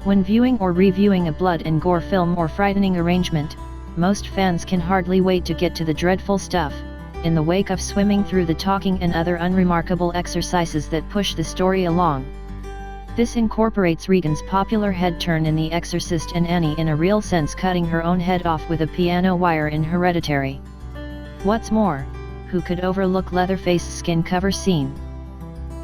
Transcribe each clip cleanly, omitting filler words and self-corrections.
When viewing or reviewing a blood and gore film or frightening arrangement, most fans can hardly wait to get to the dreadful stuff, in the wake of swimming through the talking and other unremarkable exercises that push the story along. This incorporates Regan's popular head turn in The Exorcist and Annie in a real sense cutting her own head off with a piano wire in Hereditary. What's more, who could overlook Leatherface's skin cover scene?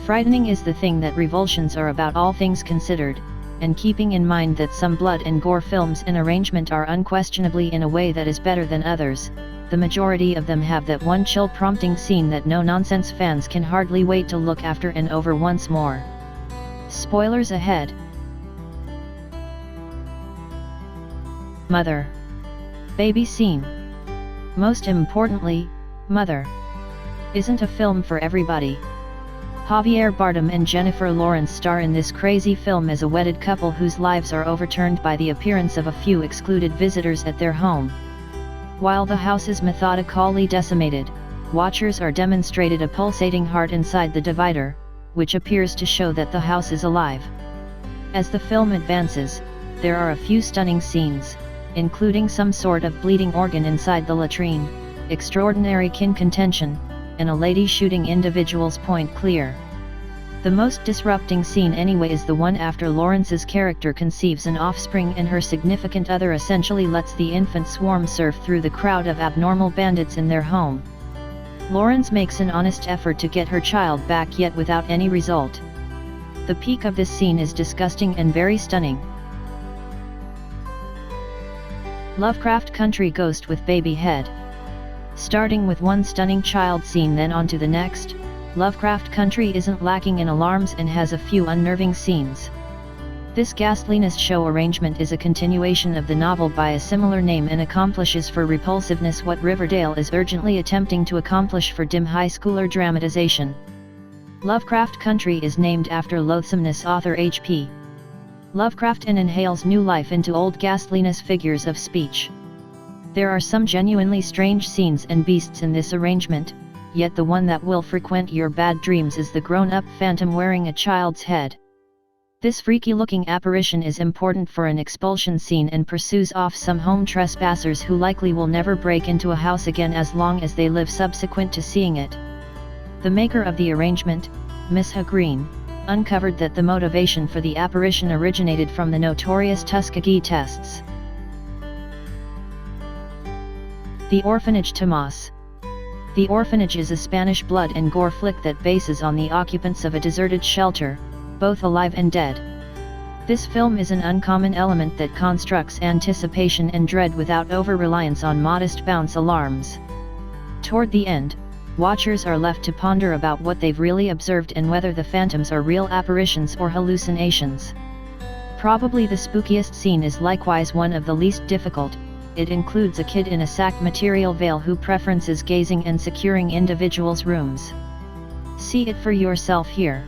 Frightening is the thing that revulsions are about, all things considered, and keeping in mind that some blood and gore films and arrangement are unquestionably in a way that is better than others, the majority of them have that one chill-prompting scene that no-nonsense fans can hardly wait to look after and over once more. Spoilers ahead. Mother. Baby scene. Most importantly, Mother isn't a film for everybody. Javier Bardem and Jennifer Lawrence star in this crazy film as a wedded couple whose lives are overturned by the appearance of a few excluded visitors at their home. While the house is methodically decimated, watchers are demonstrated a pulsating heart inside the divider, which appears to show that the house is alive. As the film advances, there are a few stunning scenes, including some sort of bleeding organ inside the latrine, extraordinary kin contention, and a lady shooting individuals point clear. The most disrupting scene anyway is the one after Lawrence's character conceives an offspring and her significant other essentially lets the infant swarm surf through the crowd of abnormal bandits in their home. Lawrence makes an honest effort to get her child back, yet without any result. The peak of this scene is disgusting and very stunning. Lovecraft Country Ghost with Baby Head. Starting with one stunning child scene then on to the next, Lovecraft Country isn't lacking in alarms and has a few unnerving scenes. This ghastliness show arrangement is a continuation of the novel by a similar name and accomplishes for repulsiveness what Riverdale is urgently attempting to accomplish for dim high schooler dramatization. Lovecraft Country is named after loathsomeness author H.P. Lovecraft and inhales new life into old ghastliness figures of speech. There are some genuinely strange scenes and beasts in this arrangement, yet the one that will frequent your bad dreams is the grown-up phantom wearing a child's head. This freaky-looking apparition is important for an expulsion scene and pursues off some home trespassers who likely will never break into a house again as long as they live subsequent to seeing it. The maker of the arrangement, Miss Ha Green, uncovered that the motivation for the apparition originated from the notorious Tuskegee tests. The Orphanage Tomas. The Orphanage is a Spanish blood and gore flick that bases on the occupants of a deserted shelter, both alive and dead. This film is an uncommon element that constructs anticipation and dread without over-reliance on modest bounce alarms. Toward the end, watchers are left to ponder about what they've really observed and whether the phantoms are real apparitions or hallucinations. Probably the spookiest scene is likewise one of the least difficult. It includes a kid in a sack material veil who preferences gazing and securing individuals' rooms. See it for yourself here.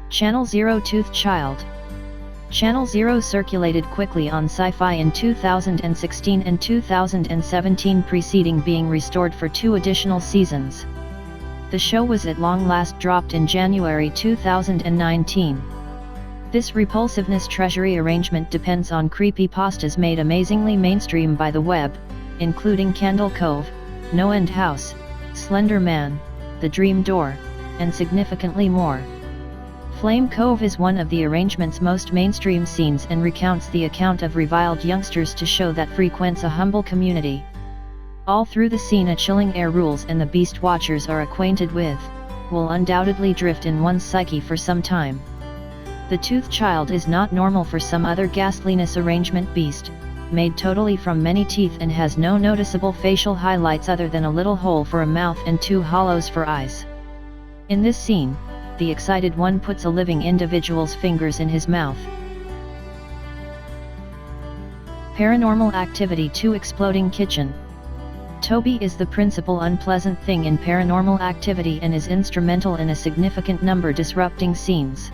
Channel Zero Tooth Child. Channel Zero circulated quickly on Sci-Fi in 2016 and 2017, preceding being restored for 2 additional seasons. The show was at long last dropped in January 2019. This repulsiveness treasury arrangement depends on creepypastas made amazingly mainstream by the web, including Candle Cove, No End House, Slender Man, The Dream Door, and significantly more. Flame Cove is one of the arrangement's most mainstream scenes and recounts the account of reviled youngsters to show that frequents a humble community. All through the scene a chilling air rules and the beast watchers are acquainted with, will undoubtedly drift in one's psyche for some time. The Tooth Child is not normal for some other ghastliness arrangement beast, made totally from many teeth and has no noticeable facial highlights other than a little hole for a mouth and 2 hollows for eyes. In this scene, the excited one puts a living individual's fingers in his mouth. Paranormal Activity 2 Exploding Kitchen. Toby is the principal unpleasant thing in Paranormal Activity and is instrumental in a significant number disrupting scenes.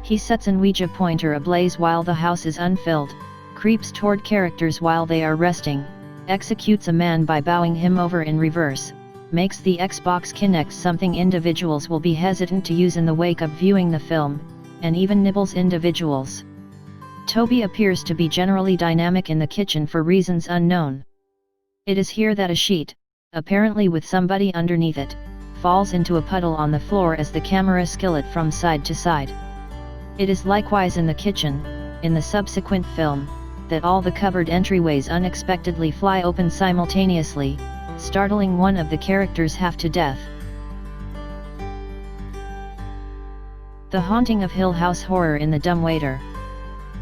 He sets an Ouija pointer ablaze while the house is unfilled, creeps toward characters while they are resting, executes a man by bowing him over in reverse, makes the Xbox Kinect something individuals will be hesitant to use in the wake of viewing the film, and even nibbles individuals. Toby appears to be generally dynamic in the kitchen for reasons unknown. It is here that a sheet, apparently with somebody underneath it, falls into a puddle on the floor as the camera skillet from side to side. It is likewise in the kitchen, in the subsequent film, that all the cupboard entryways unexpectedly fly open simultaneously, startling one of the characters half to death. The Haunting of Hill House Horror in the Dumbwaiter.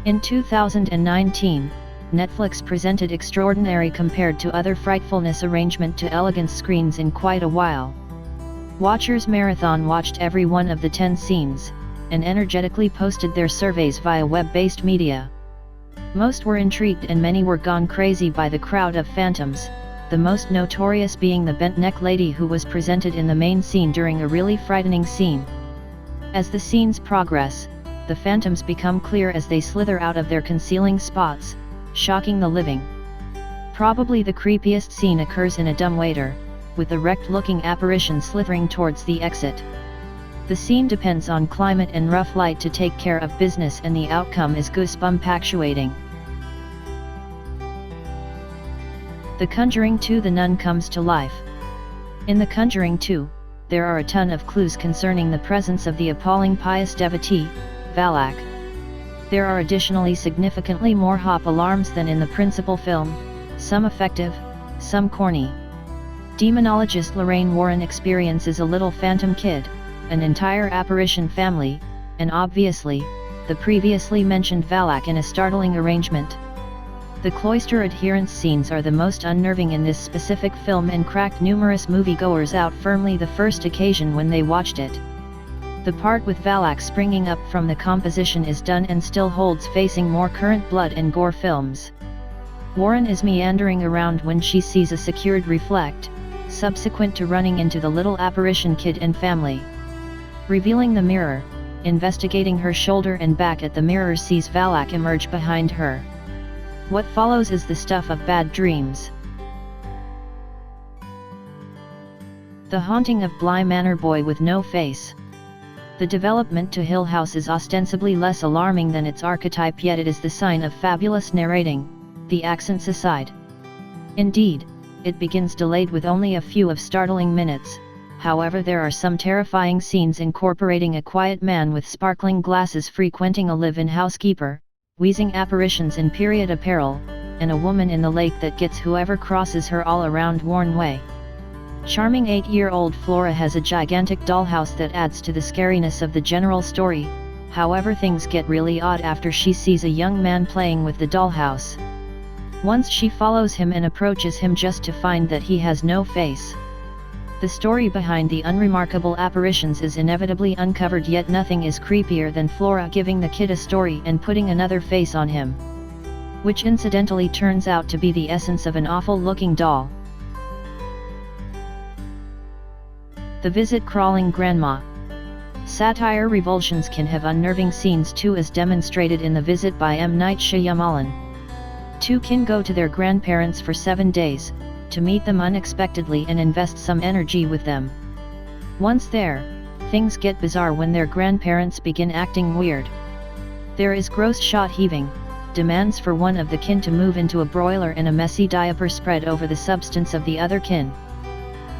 In 2019, Netflix presented extraordinary compared to other frightfulness arrangement to elegance screens in quite a while. Watchers marathon watched every one of the 10 scenes, and energetically posted their surveys via web-based media. Most were intrigued and many were gone crazy by the crowd of phantoms, the most notorious being the bent neck lady who was presented in the main scene during a really frightening scene. As the scenes progress, the phantoms become clear as they slither out of their concealing spots, shocking the living. Probably the creepiest scene occurs in a dumbwaiter, with the wrecked-looking apparition slithering towards the exit. The scene depends on climate and rough light to take care of business, and the outcome is goosebump-actuating. The Conjuring 2: The Nun Comes to Life. In The Conjuring 2, there are a ton of clues concerning the presence of the appalling pious devotee, Valak. There are additionally significantly more hop alarms than in the principal film, some effective, some corny. Demonologist Lorraine Warren experiences a little phantom kid, an entire apparition family, and obviously, the previously mentioned Valak in a startling arrangement. The cloister adherence scenes are the most unnerving in this specific film and cracked numerous moviegoers out firmly the first occasion when they watched it. The part with Valak springing up from the composition is done and still holds facing more current blood and gore films. Warren is meandering around when she sees a secured reflect, subsequent to running into the little apparition kid and family. Revealing the mirror, investigating her shoulder and back at the mirror sees Valak emerge behind her. What follows is the stuff of bad dreams. The Haunting of Bly Manor Boy with No Face. The development to Hill House is ostensibly less alarming than its archetype, yet it is the sign of fabulous narrating, the accents aside. Indeed, it begins delayed with only a few of startling minutes. However, there are some terrifying scenes incorporating a quiet man with sparkling glasses frequenting a live-in housekeeper, wheezing apparitions in period apparel, and a woman in the lake that gets whoever crosses her all around worn way. Charming 8-year-old Flora has a gigantic dollhouse that adds to the scariness of the general story. However, things get really odd after she sees a young man playing with the dollhouse. Once she follows him and approaches him just to find that he has no face. The story behind the unremarkable apparitions is inevitably uncovered, yet nothing is creepier than Flora giving the kid a story and putting another face on him. Which incidentally turns out to be the essence of an awful-looking doll. The Visit Crawling Grandma. Satire revulsions can have unnerving scenes too, as demonstrated in The Visit by M. Night Shyamalan. Two kin go to their grandparents for 7 days, to meet them unexpectedly and invest some energy with them. Once there, things get bizarre when their grandparents begin acting weird. There is gross shot heaving, demands for one of the kin to move into a broiler and a messy diaper spread over the substance of the other kin.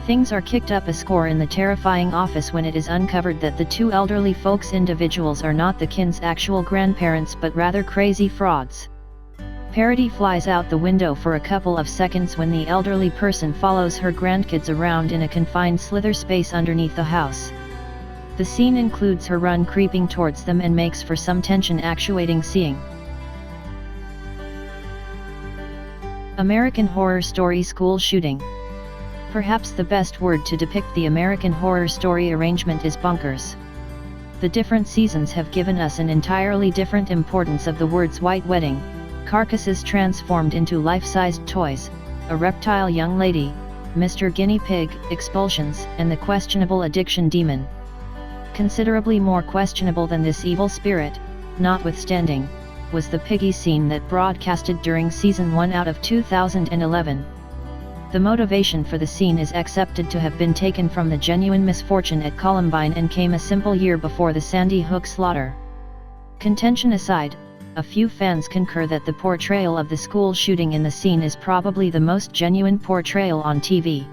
Things are kicked up a score in the terrifying office when it is uncovered that the two elderly folks individuals are not the kin's actual grandparents but rather crazy frauds. Parody flies out the window for a couple of seconds when the elderly person follows her grandkids around in a confined slither space underneath the house. The scene includes her run creeping towards them and makes for some tension-actuating seeing. American Horror Story School Shooting. Perhaps the best word to depict the American Horror Story arrangement is bonkers. The different seasons have given us an entirely different importance of the words white wedding, carcasses transformed into life-sized toys, a reptile young lady, Mr. Guinea Pig, expulsions, and the questionable addiction demon. Considerably more questionable than this evil spirit, notwithstanding, was the piggy scene that broadcasted during Season 1 out of 2011. The motivation for the scene is accepted to have been taken from the genuine misfortune at Columbine and came a simple year before the Sandy Hook slaughter. Contention aside, a few fans concur that the portrayal of the school shooting in the scene is probably the most genuine portrayal on TV.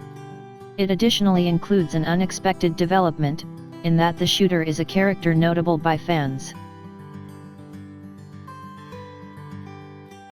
It additionally includes an unexpected development, in that the shooter is a character notable by fans.